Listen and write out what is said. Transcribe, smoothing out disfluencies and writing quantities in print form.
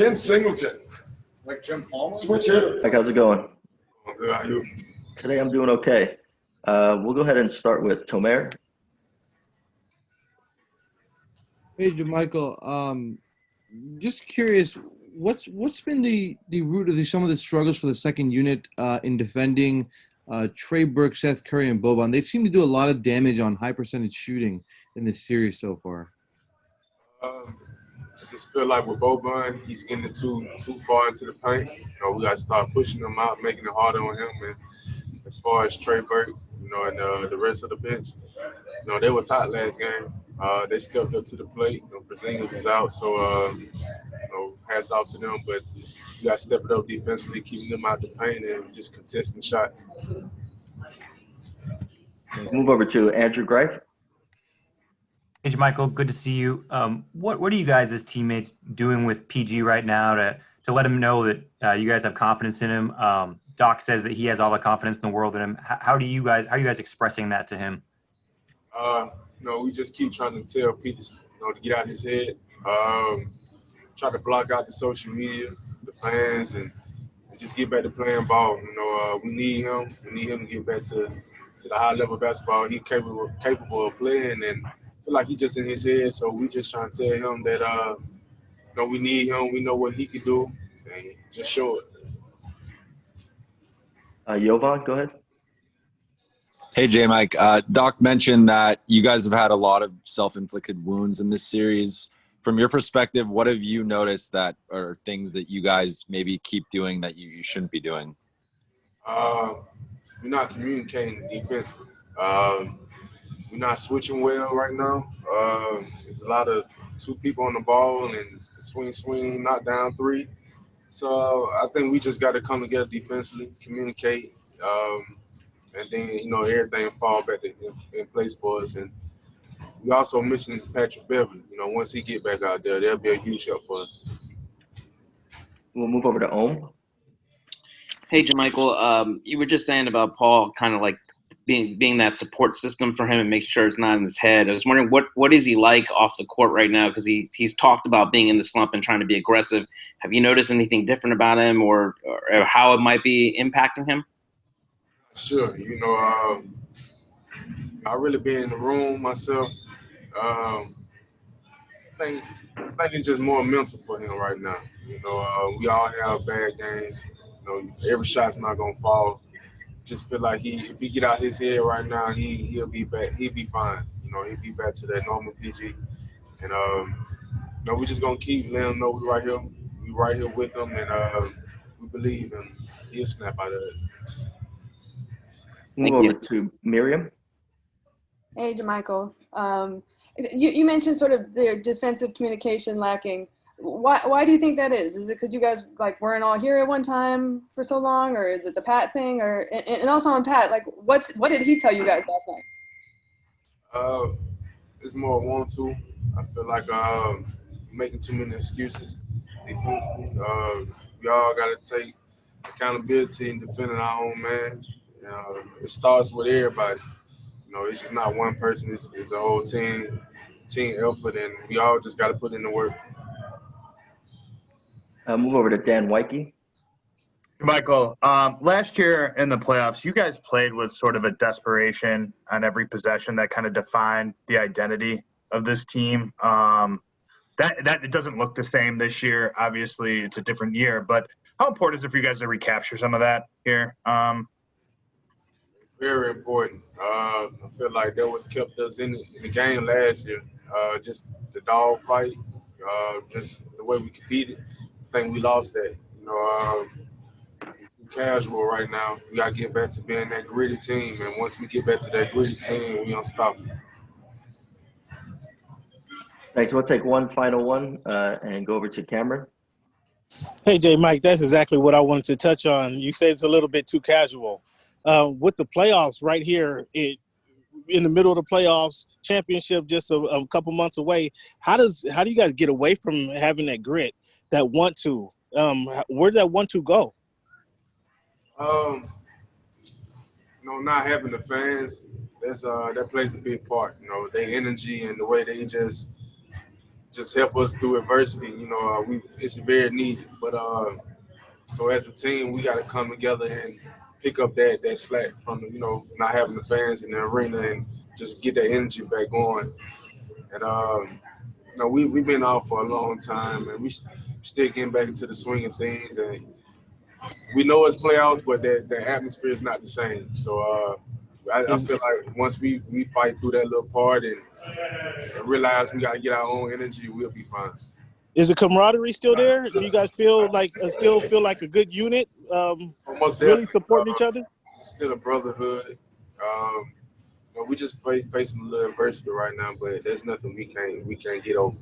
Ken Singleton. Like Jim Palmer? Switch hitter. Mike, how's it going? Good, how you? Today I'm doing okay. We'll go ahead and start with Cormier. Hey, JaMychal. Just curious, what's been the root of some of the struggles for the second unit in defending Trey Burke, Seth Curry, and Boban? They seem to do a lot of damage on high percentage shooting in this series so far. I just feel like with Boban, he's getting it too far into the paint. We got to start pushing him out, making it harder on him. And as far as Trey Burke, and the rest of the bench, they was hot last game. They stepped up to the plate. Porzingis was out, so hats off to them. But you got to step it up defensively, keeping them out the paint and just contesting shots. Move over to Andrew Greif. Hey, JaMychal, good to see you. What are you guys as teammates doing with PG right now to let him know that you guys have confidence in him? Doc says that he has all the confidence in the world in him. How are you guys expressing that to him? We just keep trying to tell Pete to get out of his head. Try to block out the social media, the fans, and just get back to playing ball. We need him. We need him to get back to the high level basketball he's capable of playing, and I feel like he's just in his head. So we just trying to tell him that we need him. We know what he can do, and just show it. Jovan, go ahead. Hey, J-Mike. Doc mentioned that you guys have had a lot of self-inflicted wounds in this series. From your perspective, what have you noticed that are things that you guys maybe keep doing that you shouldn't be doing? We're not communicating defensively. We're not switching well right now. There's a lot of two people on the ball and swing, knock down three. So I think we just got to come together defensively, communicate, and then, everything fall back in place for us. And we also missing Patrick Beverly. Once he get back out there, that'll be a huge help for us. We'll move over to Ohm. Hey, JaMychal, you were just saying about Paul kind of like being that support system for him and make sure it's not in his head. I was wondering what is he like off the court right now? Because he's talked about being in the slump and trying to be aggressive. Have you noticed anything different about him or how it might be impacting him? Sure. I really been in the room myself. I think it's just more mental for him right now. We all have bad games. Every shot's not gonna fall. Just feel like if he get out his head right now, he'll be back. He'll be fine. He'll be back to that normal PG. And we're just gonna keep letting him know we right here. We right here with him, and we believe him. He'll snap out of it. Move over to Miriam. Hey, JaMychal. You mentioned sort of the defensive communication lacking. Why do you think that is? Is it because you guys weren't all here at one time for so long, or is it the Pat thing? And also on Pat, what did he tell you guys last night? It's more want to. I feel like making too many excuses defensively. We all got to take accountability in defending our own man. It starts with everybody. It's just not one person. It's a whole team effort, and we all just got to put in the work. Move over to Dan Wyke. Michael, last year in the playoffs, you guys played with sort of a desperation on every possession that kind of defined the identity of this team. That it doesn't look the same this year. Obviously, it's a different year, but how important is it for you guys to recapture some of that here? It's very important. I feel like that was kept us in the game last year. Just the dog fight, just the way we competed. I think we lost that. Too casual right now. We got to get back to being that gritty team. And once we get back to that gritty team, we unstoppable. Thanks. We'll take one final one and go over to Cameron. Hey, J-Mike, that's exactly what I wanted to touch on. You said it's a little bit too casual. With the playoffs right here, in the middle of the playoffs, championship just a couple months away, how do you guys get away from having that grit, that want to? Where did that want to go? Not having the fans, that plays a big part. Their energy and the way they just just help us through adversity. You know, it's very needed. But so as a team, we got to come together and pick up that slack from not having the fans in the arena and just get that energy back going. And we've been off for a long time, and we still getting back into the swing of things. And we know it's playoffs, but the atmosphere is not the same. So I feel like once we fight through that little part and realize we got to get our own energy, we'll be fine. Is the camaraderie still there? Do you guys feel like a good unit? Almost really supporting each other? It's still a brotherhood. We just facing a little adversity right now, but there's nothing we can't get over.